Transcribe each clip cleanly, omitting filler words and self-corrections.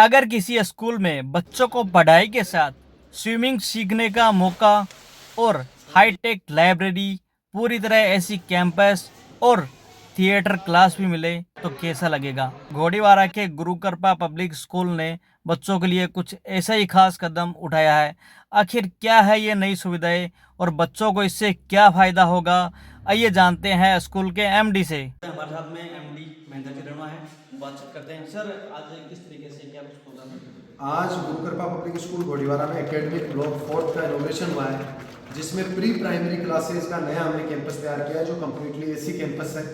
अगर किसी स्कूल में बच्चों को पढ़ाई के साथ स्विमिंग सीखने का मौका और हाईटेक लाइब्रेरी, पूरी तरह ऐसी कैंपस और थिएटर क्लास भी मिले तो कैसा लगेगा। गोड़ीवारा के गुरु कृपा पब्लिक स्कूल ने बच्चों के लिए कुछ ऐसा ही खास कदम उठाया है। आखिर क्या है ये नई सुविधाएं और बच्चों को इससे क्या फ़ायदा होगा, आइए जानते हैं स्कूल के एमडी से। हमारे साथ में एमडी महेंद्र किरणवा है, बातचीत करते हैं। सर, आज किस तरीके से क्या कुछ प्रोग्राम है? आज गुरु कृपा पब्लिक स्कूल गोड़ीवारा में एकेडमिक ब्लॉक 4 का इनोग्रेशन हुआ है, जिसमें प्री प्राइमरी क्लासेस का नया हमने कैंपस तैयार किया है जो कम्प्लीटली एसी कैंपस है।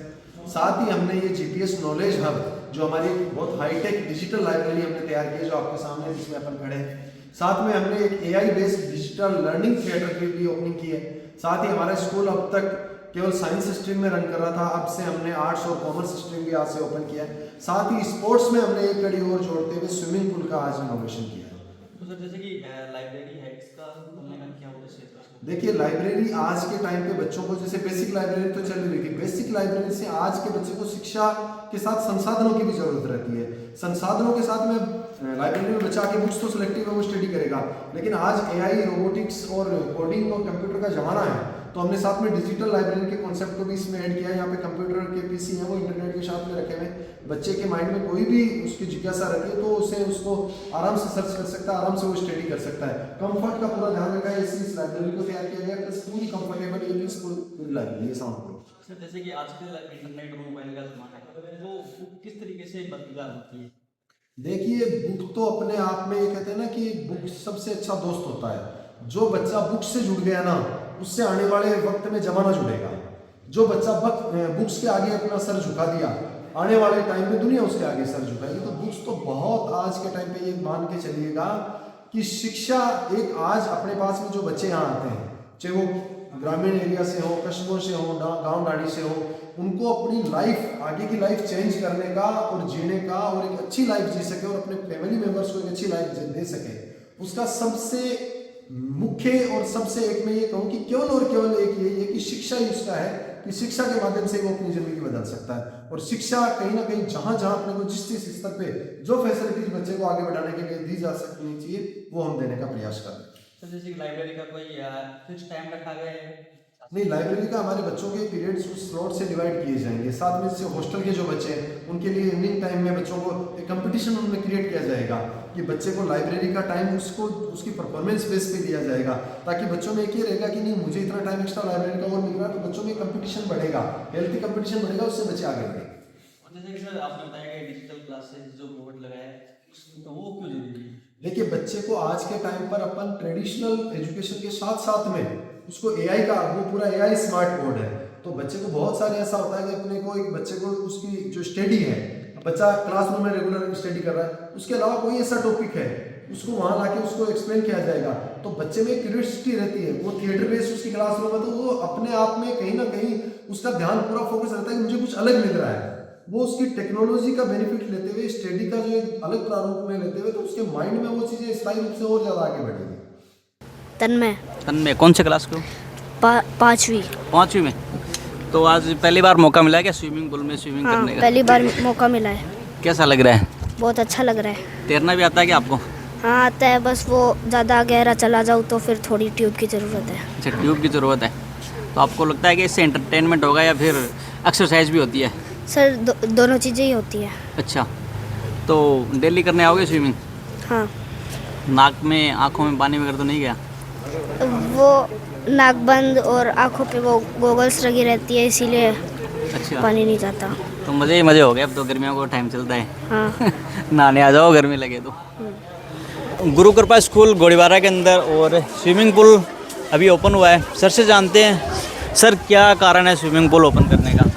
साथ ही हमने ये जीपीएस नॉलेज हब जो हमारी बहुत हाईटेक डिजिटल लाइब्रेरी हमने तैयार की है, जो आपके सामने जिसमें अपन खड़े हैं। साथ में हमने एक AI based digital learning theatre की भी ओपनिंग की है। साथ ही हमारा स्कूल अब तक केवल साइंस स्ट्रीम में रन कर रहा था, अब से हमने आर्ट्स और कॉमर्स स्ट्रीम भी आज से ओपन किया है। साथ ही स्पोर्ट्स में हमने एक कड़ी और जोड़ते हुए स्विमिंग पूल का आज इनोवेशन किया है। तो सर, जैसे कि लाइब्रेरी है, इसका हमने क्या उद्देश्य है? देखिए, लाइब्रेरी आज के टाइम पे बच्चों को, जैसे बेसिक लाइब्रेरी तो चल रही थी, बेसिक लाइब्रेरी से आज के बच्चे को शिक्षा के साथ संसाधनों की भी जरूरत रहती है। संसाधनों के साथ में लाइब्रेरी में बच्चा के बुक्स तो सिलेक्टिव है, वो स्टडी करेगा, लेकिन आज एआई, रोबोटिक्स और कोडिंग और कंप्यूटर का जमाना है, तो हमने साथ में डिजिटल लाइब्रेरी के कॉन्सेप्ट को भी इसमें ऐड किया है। यहाँ पे कंप्यूटर के पीसी हैं, वो इंटरनेट के साथ में रखे हुए। बच्चे के माइंड में कोई भी उसकी जिज्ञासा रहती है तो उसे उसको आराम से सर्च कर सकता है, आराम से वो स्टडी कर सकता है। कंफर्ट का पूरा ध्यान रखा है, इस लाइब्रेरी को तैयार किया गया, प्लस पूरी कंफर्टेबल ये स्कूल लाइब्रेरी है साउंड प्रूफ। सर, जैसे कि आजकल इंटरनेट और मोबाइल का जमाना है, वो बुक किस तरीके से मददगार होती है? देखिए, बुक तो अपने आप में ये कहते हैं ना कि बुक सबसे अच्छा दोस्त होता है। जो बच्चा बुक से जुड़ गया ना, उससे आने वाले वक्त में जमाना जुड़ेगा। जो बच्चा बुक्स के आगे अपना सर झुका दिया, आने वाले टाइम में दुनिया उसके आगे सर झुकाएगी। तो बुक्स तो बहुत आज के टाइम पे ये मान के चलिएगा कि शिक्षा एक, आज अपने पास में जो बच्चे यहाँ आते हैं, चाहे वो ग्रामीण एरिया से हो, कस्बों से हो, गाँव डाड़ी से हो, उनको अपनी लाइफ, आगे की लाइफ चेंज करने का और जीने का और एक अच्छी लाइफ जी सके और अपने फैमिली मेंबर्स को एक अच्छी लाइफ दे सके, उसका सबसे मुख्य और सबसे एक मैं ये कहूँ कि केवल और केवल एक यही है कि शिक्षा ही उसका है कि शिक्षा के माध्यम से वो अपनी जिंदगी बदल सकता है। और शिक्षा कहीं ना कहीं जहाँ जहाँ अपने को जिस स्तर पे जो फैसिलिटीज बच्चे को आगे बढ़ाने के लिए दी जा सकनी चाहिए, वो हम देने का प्रयास कर रहे हैं। सर, जैसे कि लाइब्रेरी का कोई फिक्स टाइम रखा गया है? नहीं, लाइब्रेरी का हमारे बच्चों के पीरियड्स उस स्लॉट से डिवाइड किए जाएंगे। साथ में जैसे हॉस्टल के जो बच्चे हैं, उनके लिए इवनिंग टाइम में बच्चों को एक कंपटीशन उनमें क्रिएट किया जाएगा कि बच्चे को लाइब्रेरी का टाइम उसको उसकी परफॉर्मेंस बेस पे दिया जाएगा, ताकि बच्चों में एक ही रहेगा कि नहीं, मुझे इतना टाइम एक्स्ट्रा लाइब्रेरी का और मिल रहा है, तो बच्चों में कंपटीशन बढ़ेगा, हेल्थी कंपटीशन बढ़ेगा, उससे बच्चे आगे बढ़ेंगे। जैसे कि सर, आपने बताया कि डिजिटल क्लासेस जो बोर्ड लगाया है, तो वो क्यों जरूरी है? देखिए, बच्चे को आज के टाइम पर अपन ट्रेडिशनल एजुकेशन के साथ साथ में उसको एआई का, वो पूरा एआई स्मार्ट बोर्ड है, तो बच्चे को बहुत सारे ऐसा होता है कि अपने को एक बच्चे को उसकी जो स्टडी है, बच्चा क्लासरूम में रेगुलर स्टडी कर रहा है, उसके अलावा कोई ऐसा टॉपिक है उसको वहाँ लाके उसको एक्सप्लेन किया जाएगा, तो बच्चे में क्यूरियोसिटी रहती है। वो थिएटर बेस्ड उसकी क्लासरूम है, तो वो अपने आप में कहीं ना कहीं उसका ध्यान पूरा फोकस रहता है कि मुझे कुछ अलग मिल रहा है। वो उसकी टेक्नोलॉजी का बेनिफिट लेते हुए, स्टडी का जो एक अलग प्रारूप में लेते हुए, तो उसके माइंड में वो चीज़ें स्थायी रूप से और ज़्यादा आगे बढ़ेगी। तन्मय कौन से क्लास को? पाँचवीं में। तो आज पहली बार मौका मिला क्या स्विमिंग पूल में स्विमिंग करने का? पहली बार मौका मिला है। कैसा लग रहा है? बहुत अच्छा लग रहा है। तैरना भी आता है क्या आपको? हाँ, आता है, बस वो ज़्यादा गहरा चला जाऊँ तो फिर थोड़ी ट्यूब की ज़रूरत है। अच्छा, ट्यूब की ज़रूरत है। तो आपको लगता है कि इससे एंटरटेनमेंट होगा या फिर एक्सरसाइज भी होती है? सर, दोनों चीज़ें ही होती है। अच्छा, तो डेली करने आओगे स्विमिंग? हाँ। नाक में, आँखों में पानी वगैरह तो नहीं गया? वो नाक बंद और आँखों पे वो गोगल्स लगी रहती है, इसीलिए अच्छा, पानी नहीं जाता। तो मज़े ही मज़े हो गए। अब तो गर्मियों को टाइम चलता है। हाँ। नहाने आ जाओ गर्मी लगे तो। गुरु कृपा स्कूल गोड़ीवारा के अंदर और स्विमिंग पूल अभी ओपन हुआ है। सर से जानते हैं, सर क्या कारण है स्विमिंग पूल ओपन करने का?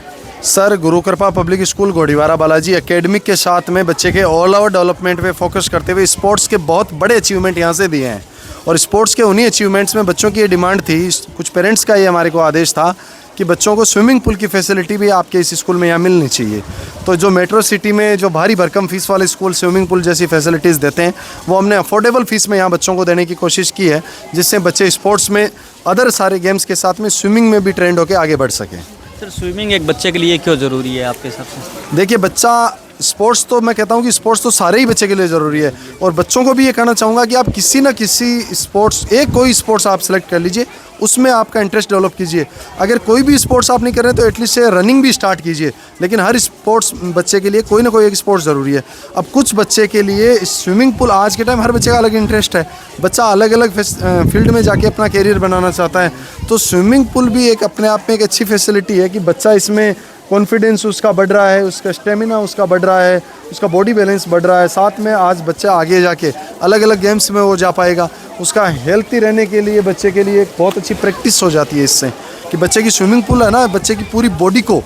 सर, गुरु कृपा पब्लिक स्कूल गोड़ीवारा बालाजी एकेडमिक के साथ में बच्चे के ऑल ओवर डेवलपमेंट पे फोकस करते हुए स्पोर्ट्स के बहुत बड़े अचीवमेंट यहाँ से दिए हैं। और स्पोर्ट्स के उन्हीं अचीवमेंट्स में बच्चों की ये डिमांड थी, कुछ पेरेंट्स का ये हमारे को आदेश था कि बच्चों को स्विमिंग पूल की फैसिलिटी भी आपके इस स्कूल में यहाँ मिलनी चाहिए। तो जो मेट्रो सिटी में जो भारी भरकम फीस वाले स्कूल स्विमिंग पूल जैसी फैसिलिटीज़ देते हैं, वो हमने अफोर्डेबल फीस में यहाँ बच्चों को देने की कोशिश की है, जिससे बच्चे स्पोर्ट्स में, अदर सारे गेम्स के साथ में स्विमिंग में भी ट्रेंड होकर आगे बढ़ सकें। सर, स्विमिंग एक बच्चे के लिए क्यों ज़रूरी है आपके हिसाब से? देखिए, बच्चा स्पोर्ट्स तो मैं कहता हूँ कि स्पोर्ट्स तो सारे ही बच्चे के लिए ज़रूरी है, और बच्चों को भी ये कहना चाहूँगा कि आप किसी ना किसी स्पोर्ट्स, कोई स्पोर्ट्स आप सेलेक्ट कर लीजिए, उसमें आपका इंटरेस्ट डेवलप कीजिए। अगर कोई भी स्पोर्ट्स आप नहीं कर रहे तो एटलीस्ट रनिंग भी स्टार्ट कीजिए, लेकिन हर स्पोर्ट्स बच्चे के लिए कोई ना कोई एक स्पोर्ट्स ज़रूरी है। अब कुछ बच्चे के लिए स्विमिंग पूल, आज के टाइम हर बच्चे का अलग इंटरेस्ट है, बच्चा अलग अलग फील्ड में जाके अपना कैरियर बनाना चाहता है, तो स्विमिंग पूल भी एक अपने आप में एक अच्छी फैसिलिटी है कि बच्चा इसमें कॉन्फिडेंस उसका बढ़ रहा है, उसका स्टेमिना उसका बढ़ रहा है, उसका बॉडी बैलेंस बढ़ रहा है, साथ में आज बच्चा आगे जाके अलग अलग गेम्स में वो जा पाएगा। उसका हेल्थी रहने के लिए बच्चे के लिए एक बहुत अच्छी प्रैक्टिस हो जाती है इससे, कि बच्चे की स्विमिंग पूल है ना, बच्चे की पूरी बॉडी को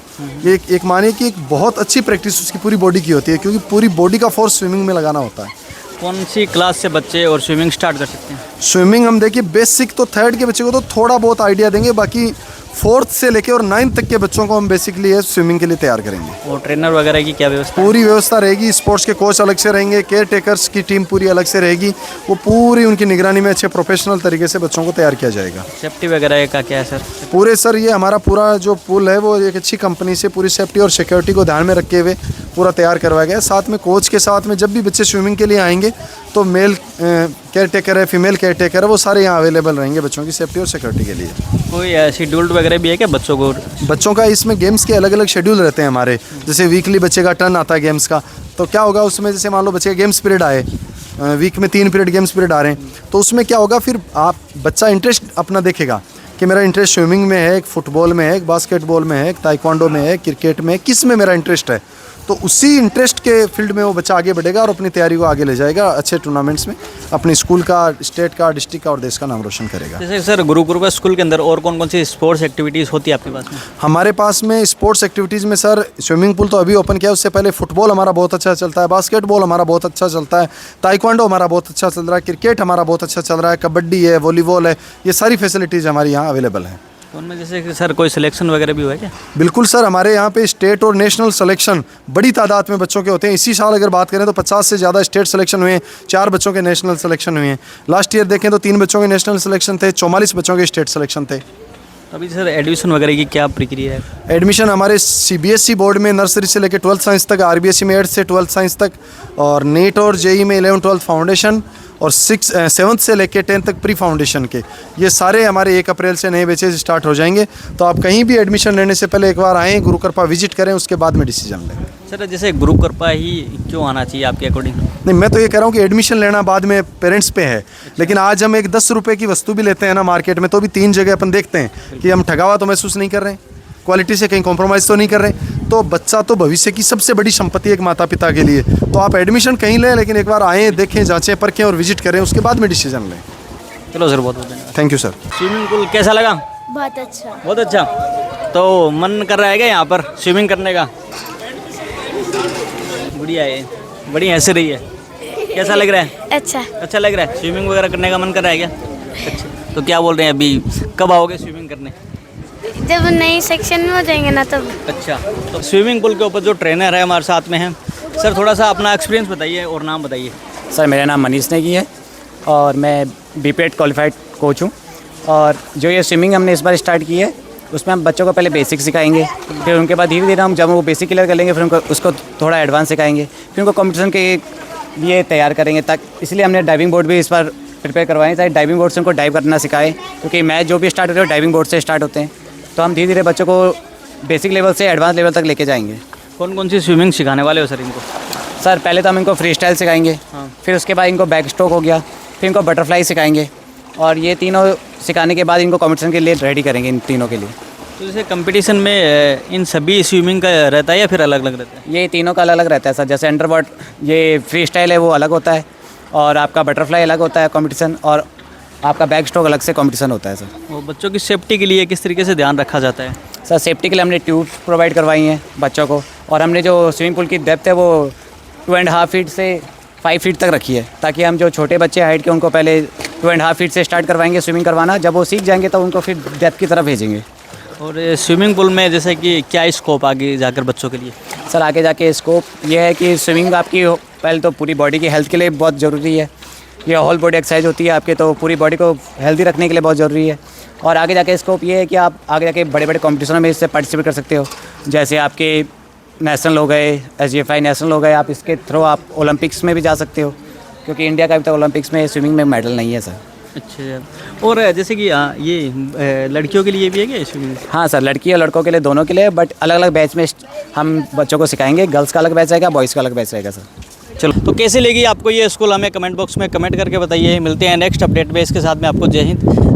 एक माने कि एक बहुत अच्छी प्रैक्टिस उसकी पूरी बॉडी की होती है, क्योंकि पूरी बॉडी का फोर्स स्विमिंग में लगाना होता है। कौन सी क्लास से बच्चे और स्विमिंग स्टार्ट कर सकते हैं? स्विमिंग हम देखिए बेसिक तो 3rd के बच्चे को तो थोड़ा बहुत आइडिया देंगे, बाकी 4th से लेके और 9th तक के बच्चों को हम बेसिकली स्विमिंग के लिए तैयार करेंगे। और ट्रेनर वगैरह की क्या व्यवस्था है? पूरी व्यवस्था रहेगी, स्पोर्ट्स के कोच अलग से रहेंगे, केयर टेकर्स की टीम पूरी अलग से रहेगी, वो पूरी उनकी निगरानी में अच्छे प्रोफेशनल तरीके से बच्चों को तैयार किया जाएगा। सेफ्टी वगैरह का क्या है सर? पूरे सर ये हमारा पूरा जो पूल है वो एक अच्छी कंपनी से पूरी सेफ्टी और सिक्योरिटी को ध्यान में रखे हुए पूरा तैयार करवाया गया है। साथ में कोच के साथ में जब भी बच्चे स्विमिंग के लिए आएंगे तो मेल केयर टेकर है, फीमेल केयर टेकर है, वो सारे यहाँ अवेलेबल रहेंगे बच्चों की सेफ्टी और सिक्योरिटी के लिए। कोई शेड्यूल्ड वगैरह भी है क्या बच्चों को? बच्चों का इसमें गेम्स के अलग अलग शेड्यूल रहते हैं हमारे, जैसे वीकली बच्चे का टर्न आता है गेम्स का, तो क्या होगा उसमें, जैसे मान लो बच्चे का गेम्स पीरियड आए, वीक में 3 पीरियड गेम्स पीरियड आ रहे हैं, तो उसमें क्या होगा, फिर आप बच्चा इंटरेस्ट अपना देखेगा कि मेरा इंटरेस्ट स्विमिंग में है, एक फुटबॉल में है, एक बास्केटबॉल में है, एक ताइक्वांडो में है, क्रिकेट में है, किस में मेरा इंटरेस्ट है, तो उसी इंटरेस्ट के फील्ड में वो बच्चा आगे बढ़ेगा और अपनी तैयारी को आगे ले जाएगा, अच्छे टूर्नामेंट्स में अपनी स्कूल का, स्टेट का, डिस्ट्रिक्ट का और देश का नाम रोशन करेगा। जैसे सर गुरुकुल स्कूल के अंदर और कौन कौन सी स्पोर्ट्स एक्टिविटीज़ होती है आपके पास में? हमारे पास में स्पोर्ट्स एक्टिविटीज़ में सर स्विमिंग पूल तो अभी ओपन किया, उससे पहले फुटबॉल हमारा बहुत अच्छा चलता है, बास्केटबॉल हमारा बहुत अच्छा चलता है, ताइक्वांडो हमारा बहुत अच्छा चल रहा है, क्रिकेट हमारा बहुत अच्छा चल रहा है, कबड्डी है, वॉलीबॉल है, ये सारी फैसिलिटीज़ हमारे यहाँ अवेलेबल हैं। तो उनमें जैसे कि सर कोई सिलेक्शन वगैरह भी हुआ है क्या? बिल्कुल सर, हमारे यहाँ पे स्टेट और नेशनल सिलेक्शन बड़ी तादाद में बच्चों के होते हैं। इसी साल अगर बात करें तो 50 से ज़्यादा स्टेट सिलेक्शन हुए हैं, 4 बच्चों के नेशनल सिलेक्शन हुए हैं। लास्ट ईयर देखें तो 3 बच्चों के नेशनल सिलेक्शन थे, 44 बच्चों के स्टेट सिलेक्शन थे। अभी सर एडमिशन वगैरह की क्या प्रक्रिया है? एडमिशन हमारे CBSE बोर्ड में नर्सरी से लेकर 12th साइंस तक, RBSE में 8th से 12th साइंस तक, और नीट और JEE में 11th 12th फाउंडेशन, और 7th से लेकर 10th तक प्री फाउंडेशन के, ये सारे हमारे 1 अप्रैल से नए बैचेज स्टार्ट हो जाएंगे। तो आप कहीं भी एडमिशन लेने से पहले एक बार आएँ, गुरु कृपा विजिट करें, उसके बाद में डिसीजन लें। सर जैसे गुरु कृपा ही क्यों आना चाहिए आपके अकॉर्डिंग? नहीं, मैं तो ये कह रहा हूँ कि एडमिशन लेना बाद में पेरेंट्स पे है, लेकिन आज हम एक 10 रुपये की वस्तु भी लेते हैं ना मार्केट में, तो भी 3 जगह अपन देखते हैं कि हम ठगावा तो महसूस नहीं कर रहे हैं, क्वालिटी से कहीं कॉम्प्रोमाइज़ तो नहीं कर रहे, तो बच्चा तो भविष्य की सबसे बड़ी संपत्ति एक माता पिता के लिए। तो आप एडमिशन कहीं लें, लेकिन एक बार आएँ, देखें, जांचें, परखें और विजिट करें, उसके बाद में डिसीजन लें। चलो सर, बहुत बहुत धन्यवाद। Thank you sir. Swimming pool कैसा लगा? बहुत अच्छा। बहुत अच्छा। तो मन कर रहा है क्या यहाँ पर स्विमिंग करने का? बढ़िया है, बड़ी हंस रही है, कैसा लग रहा है? अच्छा लग रहा है। स्विमिंग वगैरह करने का मन कर रहा है क्या? अच्छा, तो क्या बोल रहे हैं, अभी कब आओगे स्विमिंग करने? जब नई सेक्शन में हो जाएंगे ना तब। अच्छा, तो स्विमिंग पूल के ऊपर जो ट्रेनर है हमारे साथ में है, सर थोड़ा सा अपना एक्सपीरियंस बताइए और नाम बताइए। सर मेरा नाम मनीष नेगी है और मैं BPED क्वालिफाइड कोच हूँ। और जो ये स्विमिंग हमने इस बार स्टार्ट की है, उसमें हम बच्चों को पहले बेसिक सिखाएंगे, फिर उनके बाद धीरे धीरे हम जब वो बेसिक क्लियर कर लेंगे, फिर उनको उसको थोड़ा एडवांस सिखाएंगे, फिर उनको कॉम्पिटिशन के लिए तैयार करेंगे। तक इसलिए हमने डाइविंग बोर्ड भी इस बार प्रिपेयर करवाएं, ताकि डाइविंग बोर्ड से उनको डाइव करना सिखाएं, क्योंकि मैच जो भी स्टार्ट होते हैं डाइविंग बोर्ड से स्टार्ट होते हैं। तो हम धीरे धीरे बच्चों को बेसिक लेवल से एडवांस लेवल तक लेके जाएंगे। कौन कौन सी स्विमिंग सिखाने वाले हो सर इनको? सर पहले तो हम इनको फ्री स्टाइल सिखाएंगे, फिर उसके बाद इनको बैक स्ट्रोक हो गया, फिर इनको बटरफ्लाई सिखाएंगे, और ये तीनों सिखाने के बाद इनको कॉम्पिटिशन के लिए रेडी करेंगे, इन तीनों के लिए। तो जैसे कंपटीशन में इन सभी स्विमिंग का रहता है या फिर अलग अलग रहता है? ये तीनों का अलग अलग रहता है सर। जैसे अंडर वाटर ये फ्री स्टाइल है वो अलग होता है, और आपका बटरफ्लाई अलग होता है कंपटीशन, और आपका बैक स्ट्रोक अलग से कंपटीशन होता है सर। वो बच्चों की सेफ्टी के लिए किस तरीके से ध्यान रखा जाता है? सर सेफ्टी के लिए हमने ट्यूब्स प्रोवाइड करवाई हैं बच्चों को, और हमने जो स्विमिंग पूल की डेप्थ है वो 2.5 फीट से 5 फीट तक रखी है, ताकि हम जो छोटे बच्चे हाइट के उनको पहले 2.5 फीट से स्टार्ट करवाएंगे स्विमिंग करवाना, जब वो सीख जाएंगे तो उनको फिर डेप्थ की तरफ भेजेंगे। और स्विमिंग पूल में जैसे कि क्या स्कोप आगे जाकर बच्चों के लिए? सर आगे जाके स्कोप ये है कि स्विमिंग आपकी पहले तो पूरी बॉडी की हेल्थ के लिए बहुत ज़रूरी है, ये होल बॉडी एक्सरसाइज होती है आपके, तो पूरी बॉडी को हेल्दी रखने के लिए बहुत ज़रूरी है। और आगे जाके स्कोप ये है कि आप आगे जाके बड़े बड़े कॉम्पिटिशनों में इससे पार्टिसिपेट कर सकते हो, जैसे आपके नेशनल हो गए, SGFI नेशनल हो गए, आप इसके थ्रू आप ओलंपिक्स में भी जा सकते हो, क्योंकि इंडिया का अभी तक ओलंपिक्स में स्विमिंग में मेडल नहीं है सर। अच्छा, और जैसे कि ये लड़कियों के लिए भी है क्या स्विमिंग? हाँ सर, लड़की और लड़कों के लिए, दोनों के लिए, बट अलग अलग बैच में हम बच्चों को सिखाएंगे। गर्ल्स का अलग बैच रहेगा, बॉयज़ का अलग बैच रहेगा सर। चलो, तो कैसे लगी आपको ये स्कूल, हमें कमेंट बॉक्स में कमेंट करके बताइए। मिलते हैं नेक्स्ट अपडेट में, इसके साथ में आपको जय हिंद।